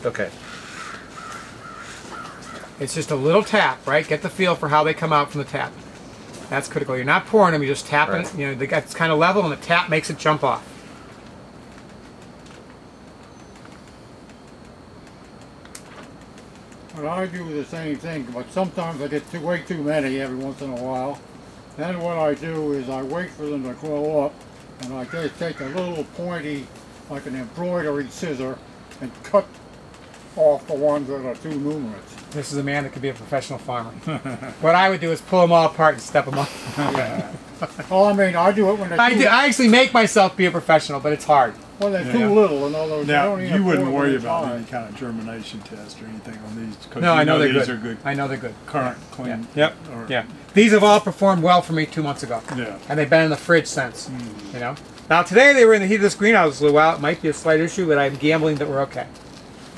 Okay. It's just a little tap, right? Get the feel for how they come out from the tap. That's critical. You're not pouring them, you're just tapping it. You know, it's kind of level and the tap makes it jump off. Well, I do the same thing, but sometimes I get way too many every once in a while. Then what I do is I wait for them to grow up, and I just take a little pointy, like an embroidery scissor, and cut off the ones that are too numerous. This is a man that could be a professional farmer. What I would do is pull them all apart and step them up. Yeah. Well, I mean, I do it when they're I actually make myself be a professional, but it's hard. Well, they're too little. In other words, now, you wouldn't worry about any kind of germination test or anything on these. No, I know they're these good. Are good. I know they're good. Current, clean. Yeah. Yep. Yeah. These have all performed well for me 2 months ago. Yeah. And they've been in the fridge since. You know. Now today they were in the heat of this greenhouse a little while. It might be a slight issue, but I'm gambling that we're okay.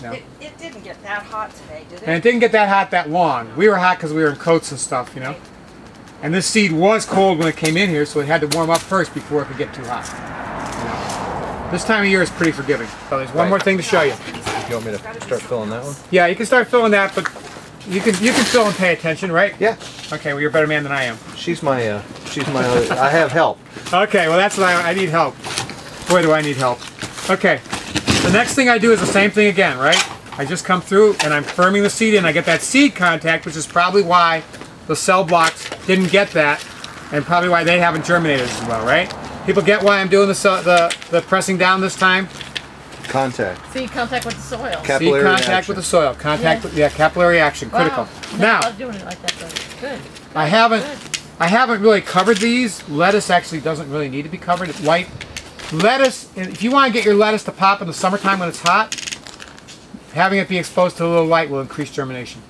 No. It didn't get that hot today, did it? And it didn't get that hot that long. We were hot because we were in coats and stuff, you know. And this seed was cold when it came in here, so it had to warm up first before it could get too hot. You know. This time of year is pretty forgiving. So there's one more thing to show you. You want me to start filling that one? Yeah, you can start filling that, but you can fill and pay attention, right? Yeah. Okay, well you're a better man than I am. She's my I have help. Okay, well that's what I need help. Boy, do I need help. Okay, the next thing I do is the same thing again, right? I just come through and I'm firming the seed in. I get that seed contact, which is probably why the cell blocks didn't get that, and probably why they haven't germinated as well, right? People get why I'm doing the pressing down this time? Contact. Seed contact with the soil. Capillary seed contact action. with the soil. Contact with, capillary action, critical. Wow. Now, I love doing it like that though. Good. I haven't really covered these. Lettuce actually doesn't really need to be covered. It's light. Lettuce, if you want to get your lettuce to pop in the summertime when it's hot, having it be exposed to a little light will increase germination.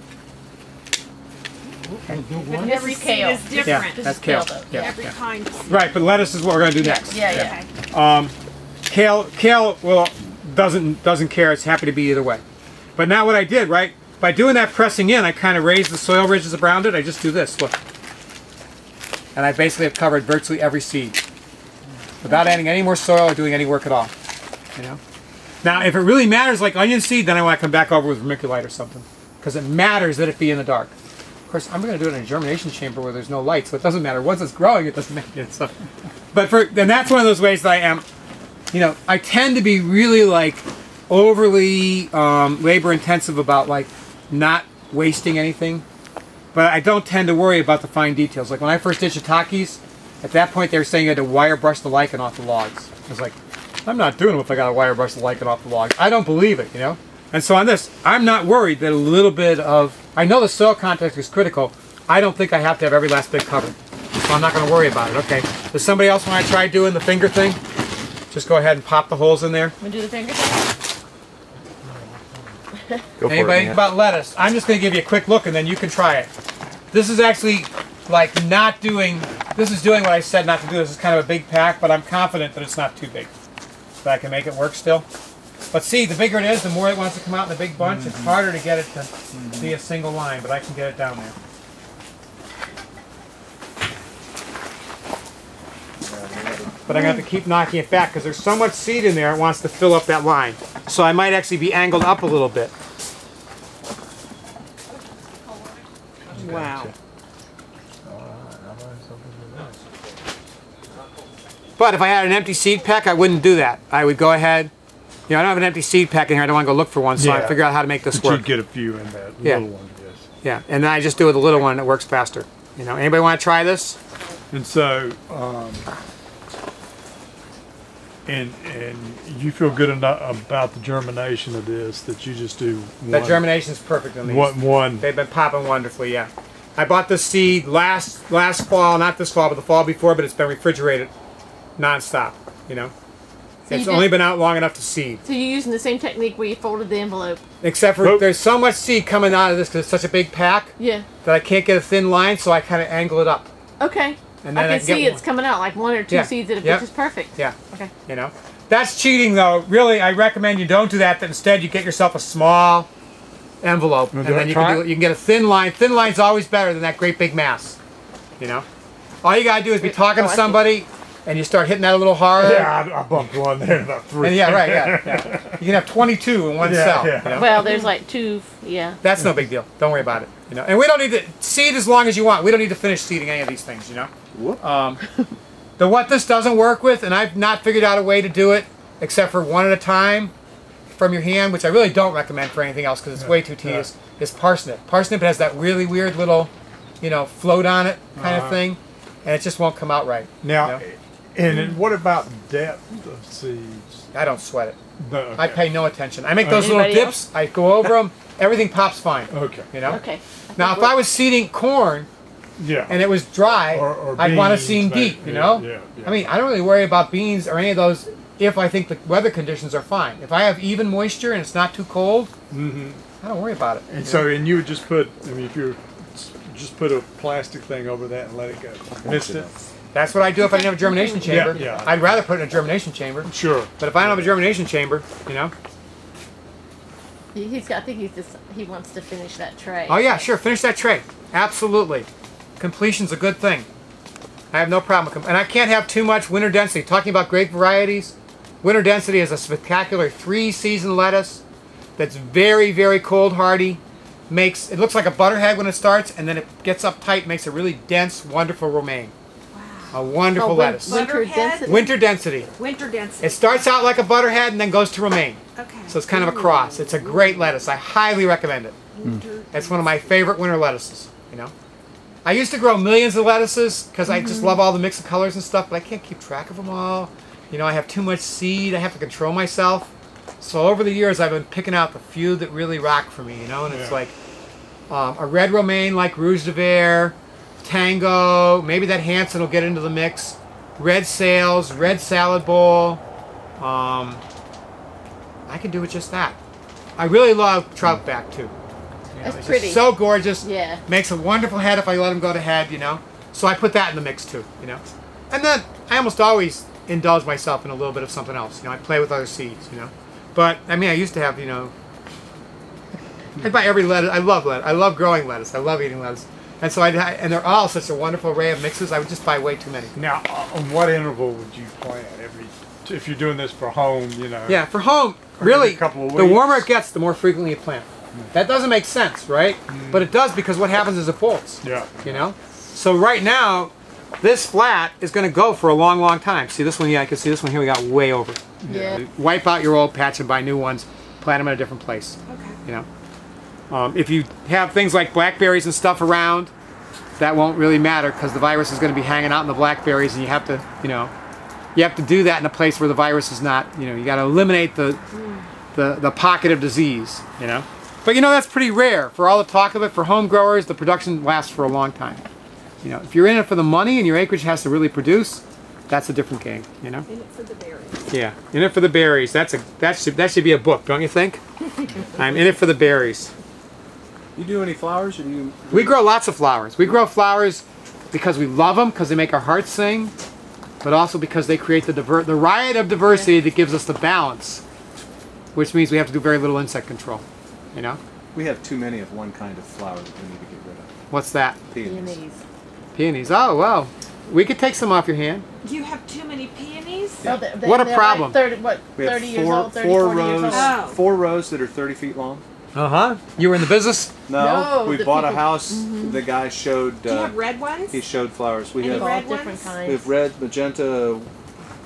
But Every this is kale. seed is different. Yeah, This that's is kale, kale. though. Yeah, Every yeah. kind of seed. Right, but lettuce is what we're going to do next. Yeah. Kale well doesn't care. It's happy to be either way. But now what I did, right, by doing that pressing in, I kind of raised the soil ridges around it. I just do this, look. And I basically have covered virtually every seed without adding any more soil or doing any work at all. You know. Now, if it really matters, like onion seed, then I want to come back over with vermiculite or something, because it matters that it be in the dark. Of course, I'm going to do it in a germination chamber where there's no light, so it doesn't matter. Once it's growing, it doesn't make it. So. But and that's one of those ways that I am. You know, I tend to be really like overly labor intensive about like not wasting anything, but I don't tend to worry about the fine details. Like when I first did shiitakes, at that point they were saying you had to wire brush the lichen off the logs. I was like, I'm not doing it if I got to wire brush the lichen off the logs. I don't believe it, you know. And so on this, I'm not worried that a little bit of, I know the soil contact is critical. I don't think I have to have every last bit covered, so I'm not going to worry about it. Okay. Does somebody else want to try doing the finger thing? Just go ahead and pop the holes in there. We do the finger thing? Go for Anybody it, yeah. about lettuce? I'm just going to give you a quick look and then you can try it. This is actually like not doing, this is doing what I said not to do. This is kind of a big pack, but I'm confident that it's not too big. That I can make it work still. But see, the bigger it is, the more it wants to come out in a big bunch. It's harder to get it to be a single line, but I can get it down there. But I'm going to have to keep knocking it back because there's so much seed in there it wants to fill up that line. So I might actually be angled up a little bit. Wow. But if I had an empty seed pack, I wouldn't do that. I would go ahead. You know, I don't have an empty seed pack in here. I don't want to go look for one, so I figure out how to make this work. You'd get a few in that Yeah. little one, yes. Yeah, and then I just do it with the little one and it works faster. You know, anybody want to try this? And so, and you feel good enough about the germination of this that you just do one. That germination is perfect on these. One. They've been popping wonderfully, yeah. I bought this seed last fall, not this fall, but the fall before, but it's been refrigerated non-stop, you know. So it's only been out long enough to seed. So you're using the same technique where you folded the envelope? Except for there's so much seed coming out of this because it's such a big pack Yeah. that I can't get a thin line, so I kind of angle it up. Okay. And I then can see get it's coming out like one or two Yeah. seeds at a Yep. pitch is perfect. Yeah. Okay. You know, that's cheating though. Really, I recommend you don't do that. That instead you get yourself a small envelope, and then you can get a thin line. Thin line's always better than that great big mass. You know, all you gotta do is be talking to somebody, and you start hitting that a little hard. Yeah, I bumped one there about 3. And yeah, right, yeah. You can have 22 in one Yeah, cell. yeah. You know? Well, there's like 2. Yeah. That's no big deal. Don't worry about it. You know, and we don't need to seed as long as you want. We don't need to finish seeding any of these things. You know. Whoop. What this doesn't work with, and I've not figured out a way to do it except for one at a time from your hand, which I really don't recommend for anything else because it's way too tedious, is parsnip. Parsnip has that really weird little, you know, float on it kind of thing, and it just won't come out right. Now, you know? and then what about depth of seeds? I don't sweat it. No, okay. I pay no attention. I make those little Anybody dips. I go over them. Everything pops fine. Okay. You know. Okay. Now, if I was seeding corn Yeah. and it was dry, Or I'd want to beans, seed maybe. deep. You know. Yeah, yeah. I mean, I don't really worry about beans or any of those if I think the weather conditions are fine. If I have even moisture and it's not too cold, I don't worry about it. And so, and you would just put, I mean, if you're just put a plastic thing over that and let it go. Missed it? That's what I do if I didn't have a germination chamber. yeah. I'd rather put it in a germination chamber. Sure. But if I don't have a germination chamber, you know. I think he wants to finish that tray. Oh yeah, sure. Finish that tray. Absolutely. Completion's a good thing. I have no problem with and I can't have too much winter density. Talking about grape varieties, winter density is a spectacular 3-season lettuce that's very, very cold hardy. It looks like a butterhead when it starts, and then it gets up tight, makes a really dense, wonderful romaine. Wow. A wonderful lettuce. Winter Butterhead? density. Winter density. Winter density. It starts out like a butterhead and then goes to romaine. Okay. So it's kind of a cross. It's a great lettuce. I highly recommend it. It's one of my favorite winter lettuces, you know. I used to grow millions of lettuces because I just love all the mix of colors and stuff, but I can't keep track of them all. You know, I have too much seed. I have to control myself. So over the years, I've been picking out the few that really rock for me, you know, and it's like a red romaine like Rouge de Verre, Tango, maybe that Hanson will get into the mix, red Sales, red Salad Bowl. I can do with just that. I really love Troutback too. You know, That's it's pretty. just so gorgeous. Yeah. Makes a wonderful head if I let him go to head, you know. So I put that in the mix too, you know. And then I almost always indulge myself in a little bit of something else. You know, I play with other seeds, you know. But I mean, I used to have, you know, I buy every lettuce. I love lettuce. I love growing lettuce. I love eating lettuce. And so and they're all such a wonderful array of mixes. I would just buy way too many. Now, on what interval would you plant if you're doing this for home, you know? Yeah, for home, really, couple of the warmer weeks. it gets, the more frequently you plant. That doesn't make sense, right? But it does because what happens is it bolts. Yeah. You know? So right now, this flat is going to go for a long, long time. See this one here? I can see this one here. We got way over. Yeah. Wipe out your old patch and buy new ones. Plant them in a different place. Okay. You know? If you have things like blackberries and stuff around, that won't really matter because the virus is going to be hanging out in the blackberries, and you have to, you know, you have to do that in a place where the virus is not, you know, you got to eliminate the pocket of disease, you know. But you know, that's pretty rare. For all the talk of it, for home growers, the production lasts for a long time. You know, if you're in it for the money and your acreage has to really produce, that's a different game, you know. In it for the berries. Yeah, in it for the berries. That should be a book, don't you think? I'm in it for the berries. You do any flowers, or do you? We grow lots of flowers. We grow flowers because we love them, because they make our hearts sing, but also because they create the riot of diversity that gives us the balance, which means we have to do very little insect control, you know? We have too many of one kind of flower that we need to get rid of. What's that? Peonies. Peonies. Peonies. Oh, well, we could take some off your hand. Do you have too many peonies? Oh, What a they're problem. Like 30 We have 30 years old, 30, four 40 years rows, old. Oh. 4 rows that are 30 feet long. Uh-huh. You were in the business? No, we the bought a people- house. The guy showed. Do you have red ones? He showed flowers. We Any have All red different ones? kinds. we have red, magenta,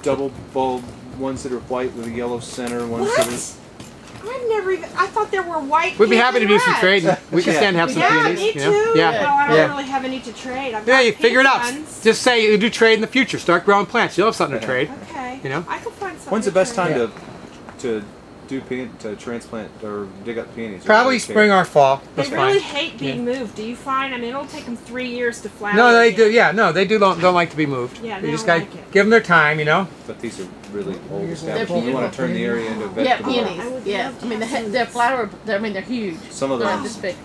double bulb ones that are white with a yellow center. Ones that What? I've never even. I thought there were white. We'd be pink, happy to and do some red. trading. We can stand to have some Yeah, peonies. me you know? too. Yeah. Well, I don't Yeah. really have any to trade. I've Yeah, got you pink figure it out. ones. Just say you do trade in the future. Start growing plants. You'll have something to trade. Okay. You know? I can find something. When's the best time trade. to to transplant or dig up peonies? Probably spring or fall. They That's really fine. hate being moved. Do you find? I mean, it'll take them 3 years to flower. No, they do. again. Yeah, no, they don't like to be moved. Yeah, you they just don't gotta like it. give them their time, you know. But these are really old They're established. We want to turn the area into a Yeah, vegetable. peonies. I would Yeah, love to I mean, have some of they're these. flower. I mean, they're huge. Some of They're them. not this big.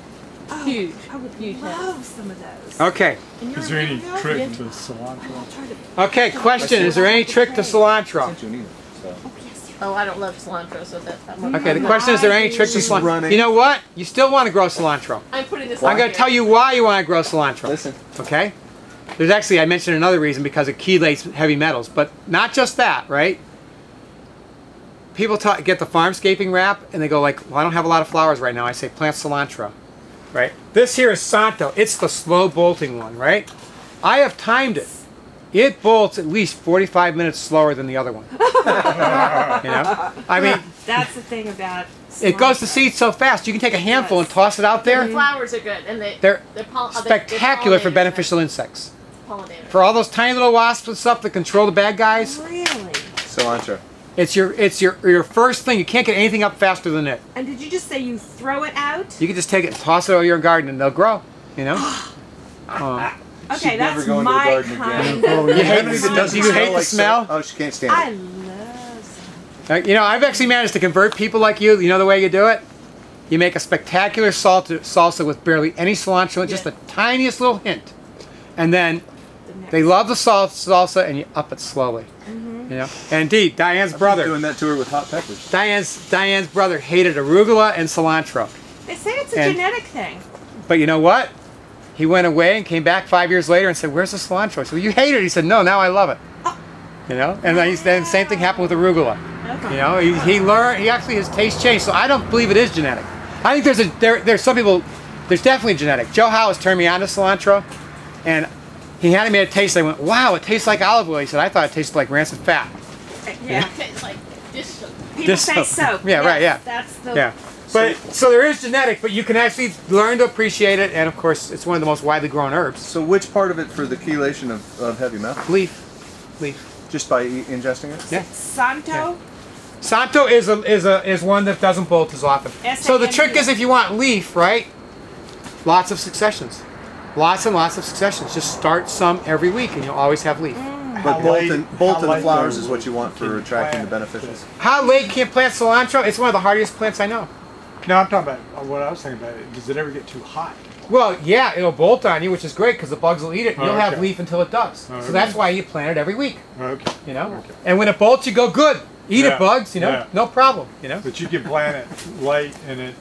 Oh, Huge. I would Huge. love some of those. Okay. And you're Is there in any Greenville? trick to cilantro? I'll try to. Okay, question. Is there any trick to cilantro? Sent you an email, so. Oh, yes. Oh, I don't love cilantro, so that's not Okay, the question is there any trick to She's cilantro? running. You know what? You still want to grow cilantro. I'm putting this. I'm on going to here. tell you why you want to grow cilantro. Listen. Okay? there's actually, I mentioned another reason because it chelates heavy metals, but not just that, right? People get the farmscaping wrap and they go like, well, I don't have a lot of flowers right now. I say plant cilantro, right? This here is Santo. It's the slow bolting one, right? I have timed it. It bolts at least 45 minutes slower than the other one. You know? I mean, That's the thing about it goes to cilantro. seed so fast. You can take a handful and toss it out The there. flowers are good, and They're they're spectacular for pollinators, beneficial insects. pollinators. For all those tiny little wasps and stuff that control the bad guys, Really? Cilantro. it's your first thing. You can't get anything up faster than it. And did you just say you throw it out? You can just take it and toss it over your garden and they'll grow. You know? Okay, She'd that's never go into a my garden kind. again. Oh, You yeah. hate, Anybody that doesn't you hate smell the like smell? Oh, she can't stand I it. love cilantro. You know, I've actually managed to convert people like you. You know the way you do it? You make a spectacular salsa with barely any cilantro, just the tiniest little hint. And then they love the salsa and you up it slowly. You know? And indeed, Diane's Doing brother. that to her with hot peppers. Diane's brother hated arugula and cilantro. They say it's a And- genetic thing. But you know what? He went away and came back 5 years later and said, "Where's the cilantro?" I said, "Well, you hate it." He said, "No, now I love it." You know, and then the same thing happened with arugula. Okay. You know, he learned. He actually his taste changed. So I don't believe it is genetic. I think there's some people. There's definitely genetic. Joe Howe has turned me on to cilantro, and he handed me a taste. I went, "Wow, it tastes like olive oil." He said, "I thought it tasted like rancid fat." Yeah. It's like dish soap. People Dish say soap. soap. Yeah, right, yeah. That's the. Yeah. But so there is genetic, but you can actually learn to appreciate it, and of course, it's one of the most widely grown herbs. So which part of it for the chelation of heavy metal? Leaf. Just by ingesting it? Yeah. Santo. Santo is one that doesn't bolt as often. So the trick is if you want leaf, right? Lots of successions. Lots and lots of successions. Just start some every week and you'll always have leaf. But bolt in the flowers is what you want can for you attracting the plant beneficials. How late can you plant cilantro? It's one of the hardiest plants I know. No, I'm talking about what I was thinking about. Does it ever get too hot? Well, yeah, it'll bolt on you, which is great because the bugs will eat it and you'll have Okay. leaf until it does. Okay. So that's why you plant it every week, Okay. you know? Okay. And when it bolts, you go, good. Eat Yeah. it, bugs, you know? Yeah. No problem, you know? But you can plant it late, and as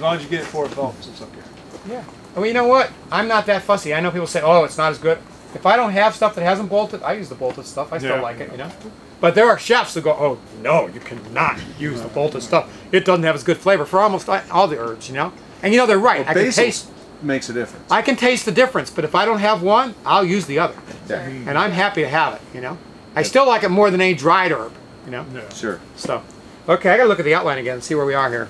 long as you get it before it bolts, it's okay. Yeah. Well, you know what? I'm not that fussy. I know people say, "Oh, it's not as good." If I don't have stuff that hasn't bolted, I use the bolted stuff. I still Yeah. like it, you know. But there are chefs that go, "Oh no, you cannot use the bolted stuff. It doesn't have as good flavor for almost all the herbs," you know. And you know they're right. Well, I can basil taste. makes a difference. I can taste the difference. But if I don't have one, I'll use the other, Yeah. and I'm happy to have it. You know. I still like it more than any dried herb. You know. Yeah. Sure. So, okay, I gotta look at the outline again and see where we are here.